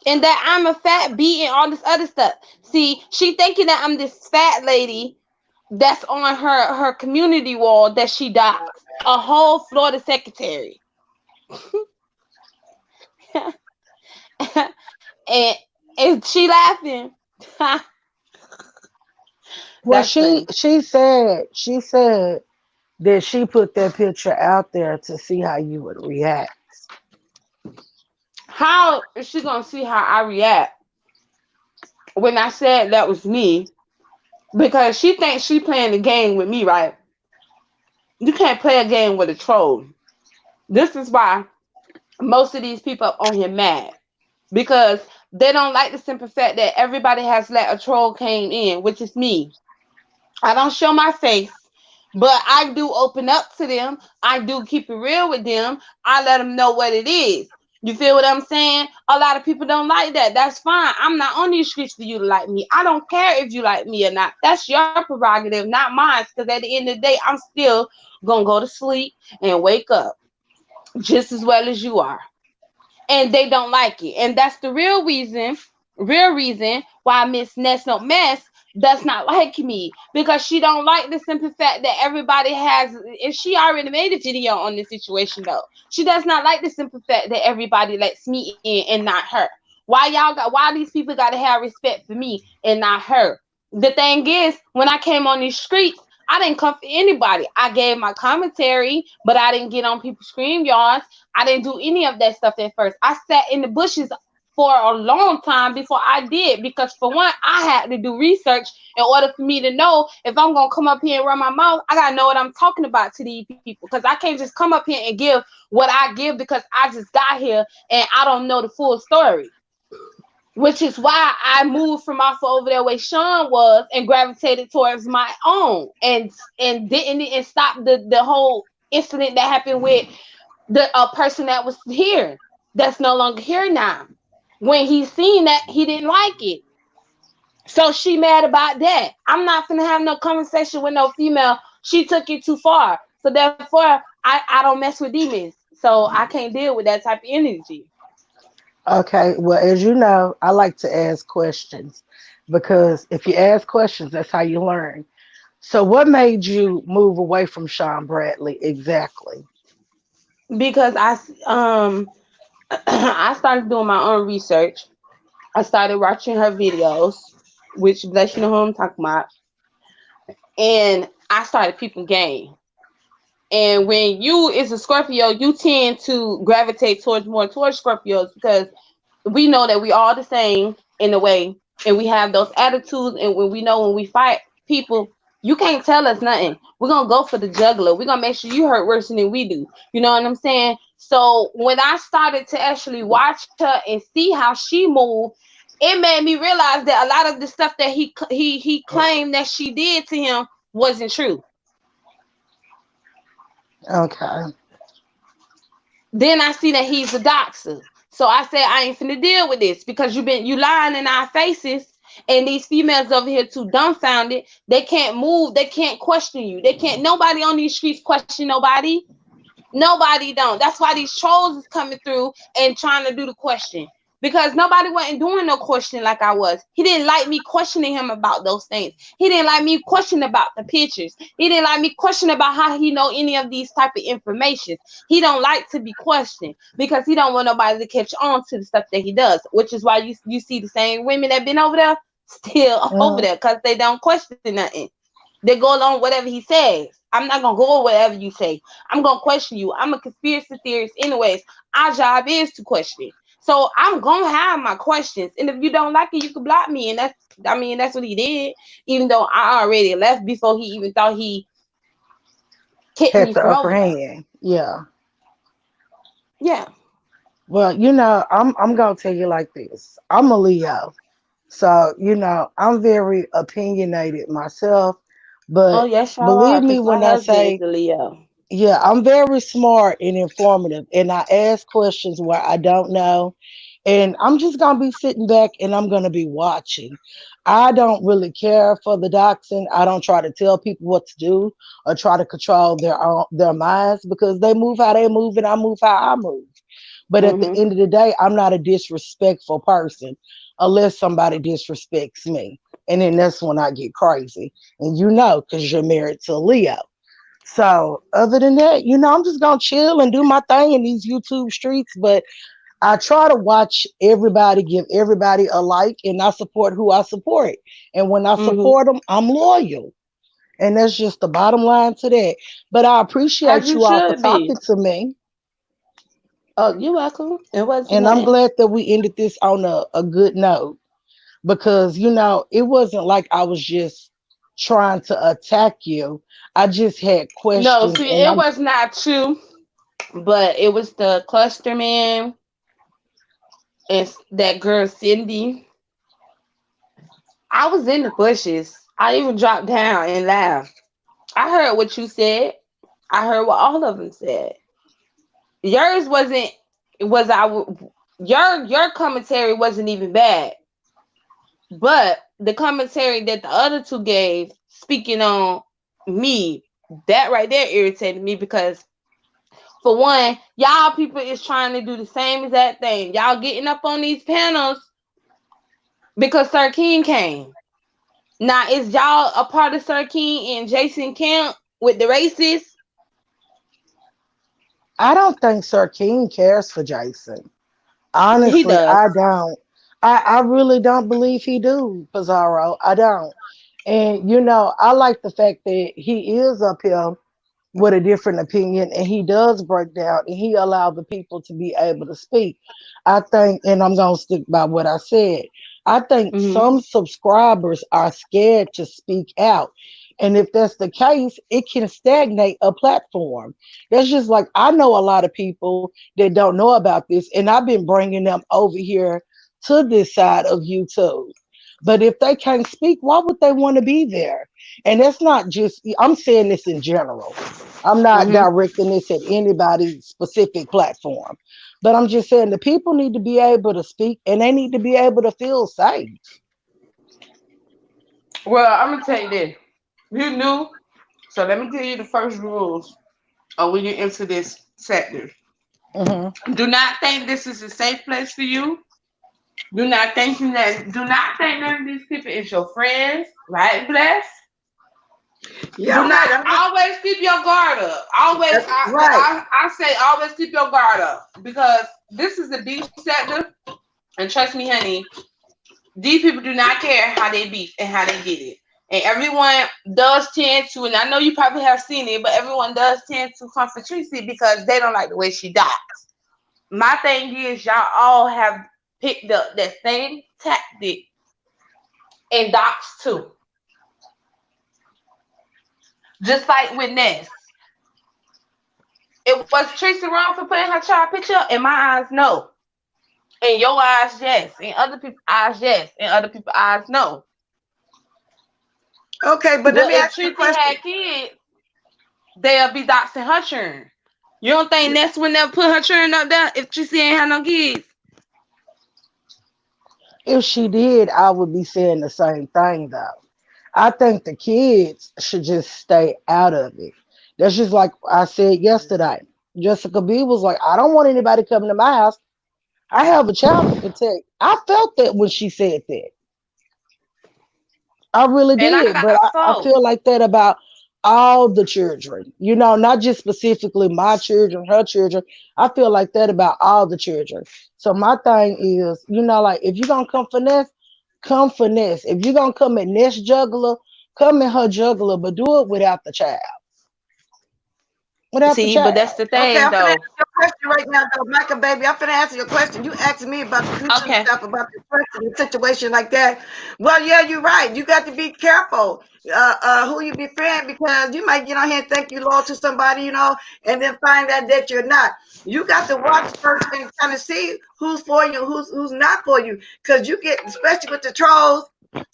and that I'm a fat bee and all this other stuff. See, she thinking that I'm this fat lady that's on her community wall that she doxed. A whole Florida secretary. and and she laughing. Well, That's she funny. she said she said that she put that picture out there to see how you would react. How is she gonna see how I react when I said that was me? Because she thinks she playing the game with me, right? You can't play a game with a troll. This is why most of these people on here mad, because they don't like the simple fact that everybody has let a troll came in, which is me. I don't show my face, but I do open up to them. I do keep it real with them. I let them know what it is. You feel what I'm saying? A lot of people don't like that. That's fine. I'm not on these streets for you to like me. I don't care if you like me or not. That's your prerogative, not mine. Because at the end of the day, I'm still going to go to sleep and wake up just as well as you are, and they don't like it. And that's the real reason why Miss Ness No Mess does not like me, because she don't like the simple fact that everybody has, and she already made a video on this situation though. She does not like the simple fact that everybody lets me in and not her. Why these people gotta have respect for me and not her? The thing is, when I came on these streets, I didn't come for anybody. I gave my commentary, but I didn't get on people's scream yards. I didn't do any of that stuff at first. I sat in the bushes for a long time before I did, because for one, I had to do research in order for me to know if I'm gonna come up here and run my mouth. I gotta know what I'm talking about to these people, because I can't just come up here and give what I give because I just got here and I don't know the full story. Which is why I moved from off of over there where Sean was and gravitated towards my own, and stop the whole incident that happened with the a person that was here that's no longer here now. When he seen that, he didn't like it. So she mad about that. I'm not gonna have no conversation with no female. She took it too far. So therefore, I don't mess with demons. So I can't deal with that type of energy. Okay, well, as you know, I like to ask questions because if you ask questions, that's how you learn. So, what made you move away from Sean Bradley exactly? Because I started doing my own research. I started watching her videos, which lets you know who I'm talking about. And I started peeping game. And when you is a Scorpio, you tend to gravitate towards Scorpios, because we know that we all the same in a way, and we have those attitudes. And when we know when we fight people, you can't tell us nothing. We're gonna go for the juggler. We're gonna make sure you hurt worse than we do. You know what I'm saying? So when I started to actually watch her and see how she moved, it made me realize that a lot of the stuff that he claimed that she did to him wasn't true. Okay. Then I see that he's a doxer. So I said I ain't finna deal with this because you lying in our faces, and these females over here too dumbfounded. They can't move. They can't question you. They can't. Nobody on these streets question nobody. Nobody don't. That's why these trolls is coming through and trying to do the question. Because nobody wasn't doing no question like I was. He didn't like me questioning him about those things. He didn't like me questioning about the pictures. He didn't like me questioning about how he know any of these type of information. He don't like to be questioned because he don't want nobody to catch on to the stuff that he does. Which is why you see the same women that been over there still over Mhm. there because they don't question nothing. They go along with whatever he says. I'm not gonna go with whatever you say. I'm gonna question you. I'm a conspiracy theorist, anyways. Our job is to question. So I'm gonna have my questions, and if you don't like it, you can block me. And that's what he did. Even though I already left before he even thought he kicked Had me the from upper over there. hand. Yeah. Yeah. Well, I'm gonna tell you like this. I'm a Leo. So, I'm very opinionated myself, Oh but yes, y'all are. believe me Cause my when I husband is say, a Leo. yeah, I'm very smart and informative, and I ask questions where I don't know. And I'm just gonna be sitting back and I'm gonna be watching. I don't really care for the doxing. I don't try to tell people what to do or try to control their minds because they move how they move and I move how I move. But at the Mhm. end of the day, I'm not a disrespectful person unless somebody disrespects me. And then that's when I get crazy. And because you're married to a Leo. So other than that, I'm just gonna chill and do my thing in these YouTube streets. But I try to watch everybody, give everybody a like, and I support who I support. And when I Mhm. support them, I'm loyal. And that's just the bottom line to that. But I As appreciate you you all for should be. talking to me. Oh, you're welcome. It wasn't And I'm nothing. glad that we ended this on a good note because, it wasn't like I was just trying to attack you. I just had No, questions see, and it was not you, but it was the cluster man and that girl Cindy. I was in the bushes. I even dropped down and laughed. I heard what you said. I heard what all of them said. Yours wasn't. Was I? Your commentary wasn't even bad, but the commentary that the other two gave, speaking on me, that right there irritated me because for one, y'all people is trying to do the same exact thing. Y'all getting up on these panels because Sir King came. Now, is y'all a part of Sir King and Jason Camp with the racists? I don't think Sir King cares for Jason. He Honestly, I does. don't. I really don't believe he do, Pizarro. I don't. And I like the fact that he is up here with a different opinion and he does break down and he allowed the people to be able to speak. I think, and I'm going to stick by what I said, I think Mm-hmm. some subscribers are scared to speak out. And if that's the case, it can stagnate a platform. That's just like I know a lot of people that don't know about this, and I've been bringing them over here to this side of YouTube. But if they can't speak, why would they want to be there? And that's not just, I'm saying this in general. I'm not Mm-hmm. directing this at anybody's specific platform, but I'm just saying the people need to be able to speak and they need to be able to feel safe. Well, I'm gonna tell you this. You knew, so let me tell you the first rules when you enter this sector. Hmm. Do not think this is a safe place for you. Do not think none of these people is your friends, right? Bless. Yeah, Do not right. always keep your guard up. Always, That's right. I say always keep your guard up because this is the beef sector, and trust me, honey, these people do not care how they beef and how they get it. And everyone does tend to, and I know you probably have seen it, but everyone does tend to come for Tracy because they don't like the way she dies. My thing is, y'all all have picked up that same tactic in docs too. Just like with Ness. It was Tracy wrong for putting her child picture? In my eyes, no. In your eyes, yes. In other people's eyes, yes. In other people's eyes, no. Okay, but let But me if ask you a Tracy question. had kids, they'll be doxing her children. You don't think Ness would never put her children up there if Tracy ain't had no kids? If she did, I would be saying the same thing though. I think the kids should just stay out of it. That's just like I said yesterday. Jessica B was like, I don't want anybody coming to my house. I have a child to protect. I felt that when she said that. I really And I did. But got I so. feel like that about all the children, not just specifically my children, her children. I feel like that about all the children. So my thing is, like if you're going to come finesse. If you're going to come at Ness juggler, come at her juggler, but do it without the child. Without the See, but that's child. the Okay, thing, I'm finna though. answer your question right now, though, Micah, baby. I'm finna answer your question. You asked me about the future and Okay. stuff, about the question, the situation like that. Well, yeah, you're right. You got to be careful who you befriend because you might get on here and think you're loyal to somebody, and then find out that you're not. You got to watch first and kind of see who's for you, who's not for you, because you get, especially with the trolls.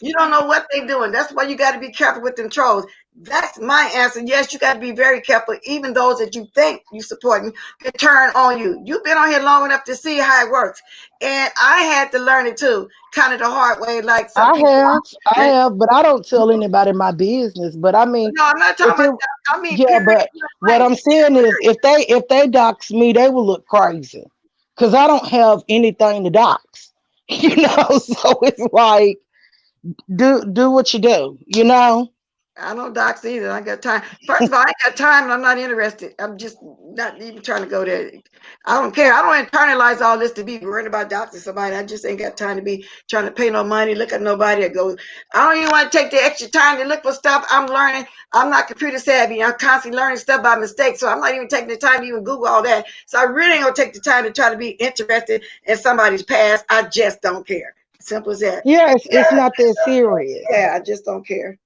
You don't know what they're doing. That's why you got to be careful with them trolls. That's my answer. Yes, you got to be very careful. Even those that you think you supporting can turn on you. You've been on here long enough to see how it works, and I had to learn it too, kind of the hard way. Like some I people. have, I And, have, but I don't tell anybody my business. But I mean, no, I'm not talking if it about that. I mean, Yeah, period. but what I'm saying is, if they dox me, they will look crazy, cause I don't have anything to dox, So it's like do what you do, I don't dox either. I got time. First of all, I ain't got time and I'm not interested. I'm just not even trying to go there. I don't care. I don't internalize all this to be worried about doxing somebody. I just ain't got time to be trying to pay no money, look at nobody or go. I don't even want to take the extra time to look for stuff. I'm learning. I'm not computer savvy. I'm constantly learning stuff by mistake. So I'm not even taking the time to even Google all that. So I really ain't gonna take the time to try to be interested in somebody's past. I just don't care. Simple as that. Yeah, it's not that serious. Yeah, I just don't care.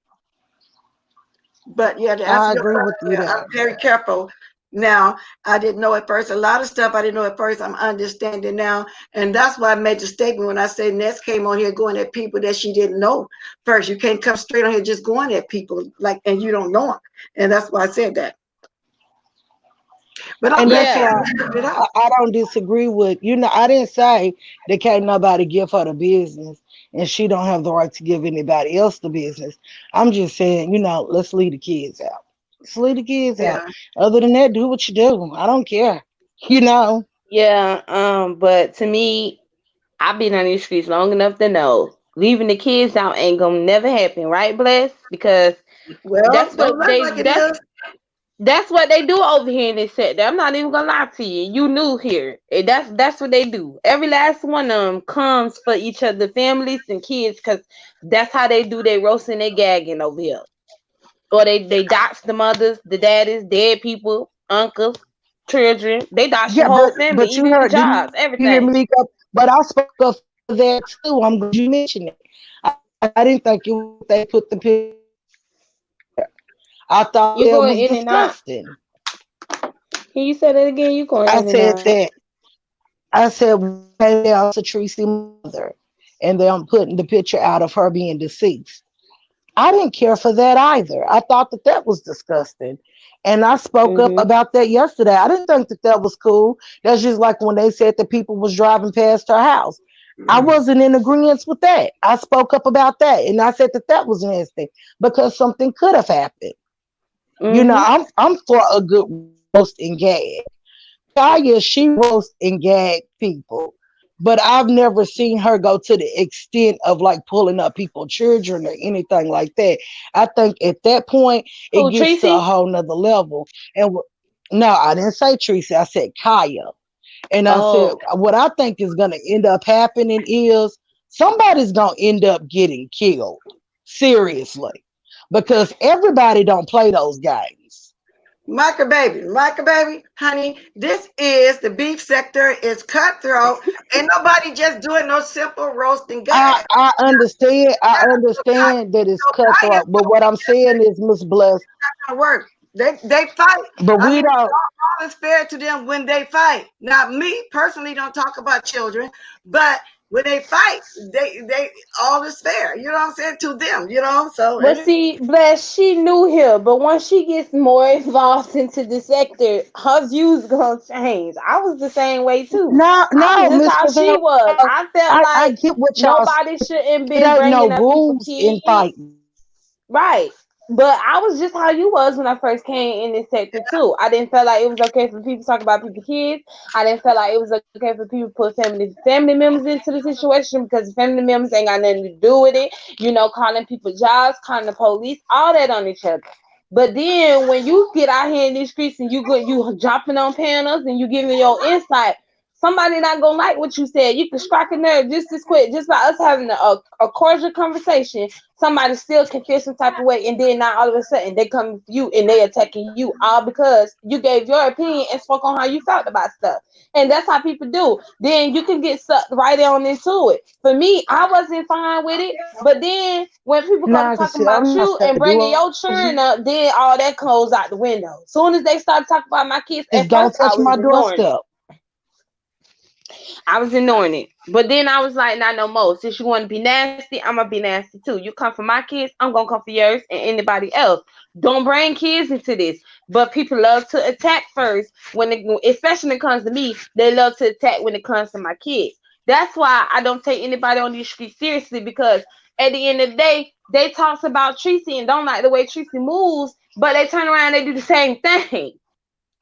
But yeah, to answer I your agree with question, you yeah, I'm there. very careful now. I didn't know at first. A lot of stuff I didn't know at first. I'm understanding now, and that's why I made the statement when I said Ness came on here going at people that she didn't know first. You can't come straight on here just going at people like, and you don't know them, and that's why I said that. But I'm And glad that's you Yeah. why figured it I, out. I don't disagree with I didn't say that can't nobody give her the business, and she don't have the right to give anybody else the business. I'm just saying, let's leave the kids out. Let's leave the kids out. Yeah. Other than that, do what you do. I don't care. You know. Yeah. But to me, I've been on these streets long enough to know leaving the kids out ain't gonna never happen, right, Bless? Because Well, that's don't what look they like it that's is. that's what they do over here in this sector. I'm not even gonna lie to you. You new here. That's what they do. Every last one of them comes for each other, families and kids, because that's how they do their roasting, they gagging over here. Or they dox the mothers, the daddies, dead people, uncles, children. They dox the Yeah, whole family, but you even the heard, didn't jobs, you hear me everything. speak up? But I spoke up for that too. I'm glad you mentioned it. I didn't think it was they put the picture out there. I thought You that going was in and out. disgusting. Can you say that again? You going I in and said out. that. I said when it came down to Tracy's mother, and them putting the picture out of her being deceased. I didn't care for that either. I thought that that was disgusting. And I spoke up Mm-hmm. about that yesterday. I didn't think that that was cool. That's just like when they said that people was driving past her house. I wasn't in agreement with that. I spoke up about that, and I said that that was nasty because something could have happened. Mm-hmm. I'm for a good roast and gag. Kaya, she roast and gag people, but I've never seen her go to the extent of like pulling up people's children or anything like that. I think at that point it Who, gets to a Tracy? whole nother level. And no, I didn't say Tracy. I said Kaya, and I said Oh, what I think is going to end up happening is somebody's going to end up getting killed. Seriously, because everybody don't play those games. Micah baby, honey, this is the beef sector. It's cutthroat. Ain't nobody just doing no simple roasting I gas. I understand. I Yeah, understand that it's so Kaya cutthroat, but what I'm saying is, Miss Bless, gonna work. They fight. but I we mean, don't. all is fair to them when they fight. Now, me personally don't talk about children, but when they fight, they all is fair. You know what I'm saying, to them. You know, so But see, Bless, she knew him. But once she gets more involved into the sector, her views gonna change. I was the same way too. No, I was no, just Miss how she Pizarro, was. I felt I like get what y'all nobody saying. shouldn't It been ain't no bringing up people rules in kids. fighting. Right. But I was just how you was when I first came in this sector too. I didn't feel like it was okay for people to talk about people's kids. I didn't feel like it was okay for people to put family members into the situation because the family members ain't got nothing to do with it. You know, calling people jobs, calling the police, all that on each other. But then when you get out here in these streets and you dropping on panels and you giving your insight, somebody not gonna like what you said. You can strike a nerve just as quick, just by us having a cordial conversation. Somebody still can feel some type of way, and then now all of a sudden they come for you and they attacking you all because you gave your opinion and spoke on how you felt about stuff. And that's how people do. Then you can get sucked right on into it. For me, I wasn't fine with it, but then when people go to Nah, talking cause see, about I'm you not and finna do bringing all your that. churn up, then all that goes out the window. Soon as they start talking about my kids, Just at don't first I touch was my ignoring it. doorstep. I was ignoring it. But then I was like, not no more. Since you want to be nasty, I'm gonna be nasty too. You come for my kids, I'm gonna come for yours and anybody else. Don't bring kids into this. But people love to attack first especially when it comes to me, they love to attack when it comes to my kids. That's why I don't take anybody on these streets seriously because at the end of the day, they talks about Tracy and don't like the way Tracy moves, but they turn around and they do the same thing.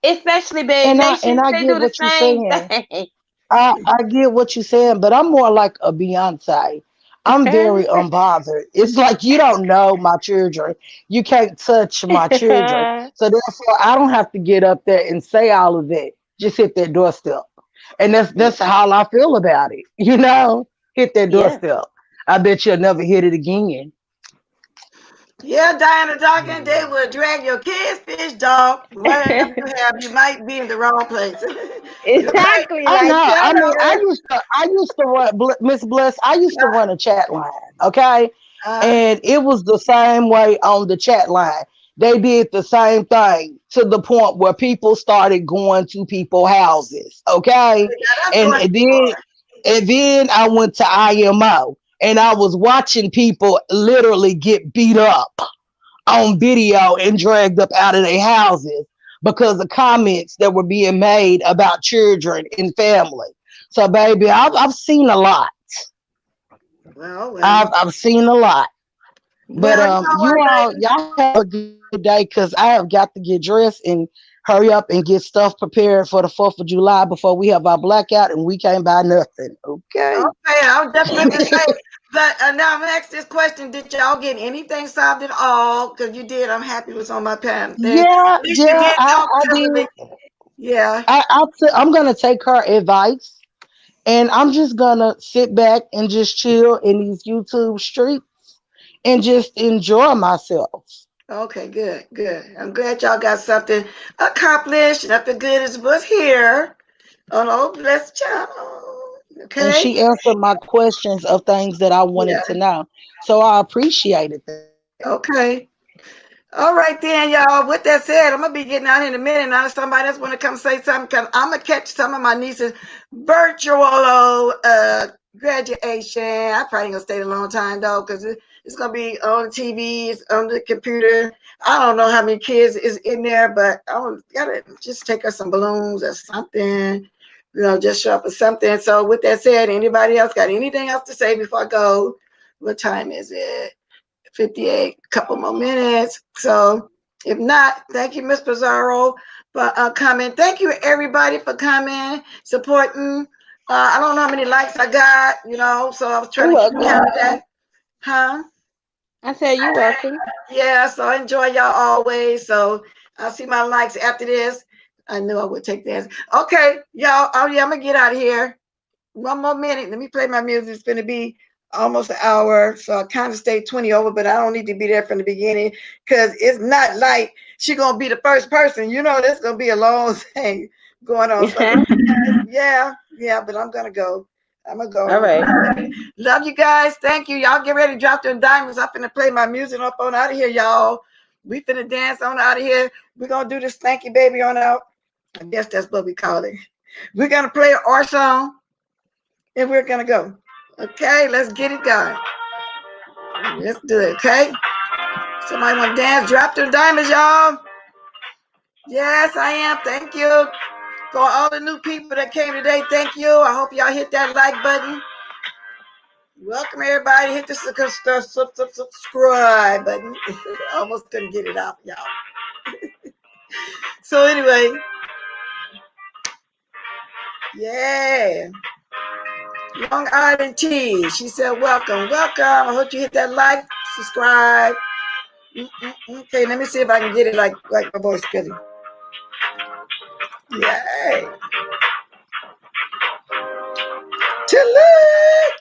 Especially Babe And Nation, I they get do the what you're same saying. thing. I get what you're saying, but I'm more like a Beyonce. I'm very unbothered. It's like you don't know my children. You can't touch my children. So therefore I don't have to get up there and say all of that. Just hit that doorstep. And that's how I feel about it. You know? Hit that Yeah. doorstep. I bet you'll never hit it again. yeah, Diana Dawkins, they will drag your kids, fish, dog, whatever you have. You might be in the wrong place. You're right. Exactly. Oh Like, no! I tell mean, them. I used to run Miss Bliss. I used to run a chat line, okay, Uh, and it was the same way on the chat line. They did the same thing to the point where people started going to people's houses, okay, that's and, going and too then far. and then I went to IMO and I was watching people literally get beat up on video and dragged up out of their houses because of comments that were being made about children and family. So, baby, I've seen a lot. Well, well, I've seen a lot. But well. You know you what, all, lady? y'all have a good day because I have got to get dressed and hurry up and get stuff prepared for the 4th of July before we have our blackout and we can't buy nothing. Okay. Okay, I was just going to say, but now I'm gonna ask this question: did y'all get anything solved at all? Because you did. I'm happy with on my pen thing. Yeah, At least you yeah, did talk I to did. me. Yeah. I'm gonna take her advice. And I'm just gonna sit back and just chill in these YouTube streets and just enjoy myself. Okay, good, good. I'm glad y'all got something accomplished. Nothing good as was here on Old Blessed Channel. And Okay. she answered my questions of things that I wanted Yeah. to know. So I appreciated that. Okay. All right then, y'all. With that said, I'm gonna be getting out in a minute. Now, if somebody else want to come say something, because I'm gonna catch some of my nieces' virtual graduation. I probably ain't gonna stay a long time though, because it's gonna be on TV, it's on the computer. I don't know how many kids is in there, but I gotta just take her some balloons or something. You know, just show up with something. So, with that said, anybody else got anything else to say before I go? What time is it? 58, couple more minutes. So if not, thank you, Miss Pizarro, for coming. Thank you, everybody, for coming, supporting. I don't know how many likes I got, so I was trying You're to keep count welcome. of that. Huh? I said you're welcome. Yeah, so I enjoy y'all always. So I'll see my likes after this. I knew I would take this. Okay, y'all. Oh, yeah, I'm going to get out of here. One more minute. Let me play my music. It's going to be almost an hour. So I kind of stayed 20 over, but I don't need to be there from the beginning because it's not like she's going to be the first person. That's going to be a long thing going on. So, yeah, but I'm going to go. I'm going to go All right. on. Love you guys. Thank you. Y'all get ready to drop them diamonds. I'm finna play my music up on out of here, y'all. We finna dance on out of here. We're going to do this stanky baby on out. I guess that's what we call it. We're going to play our song and we're going to go. Okay, let's get it going. Let's do it, okay? Somebody want to dance? Drop their diamonds, y'all. Yes, I am. Thank you. For all the new people that came today, thank you. I hope y'all hit that like button. Welcome, everybody. Hit the subscribe button. Almost couldn't get it out, y'all. So anyway, yeah. Long Island Tea. She said, welcome, welcome. I hope you hit that like, subscribe. Okay, let me see if I can get it like my voice getting. Yay. To look.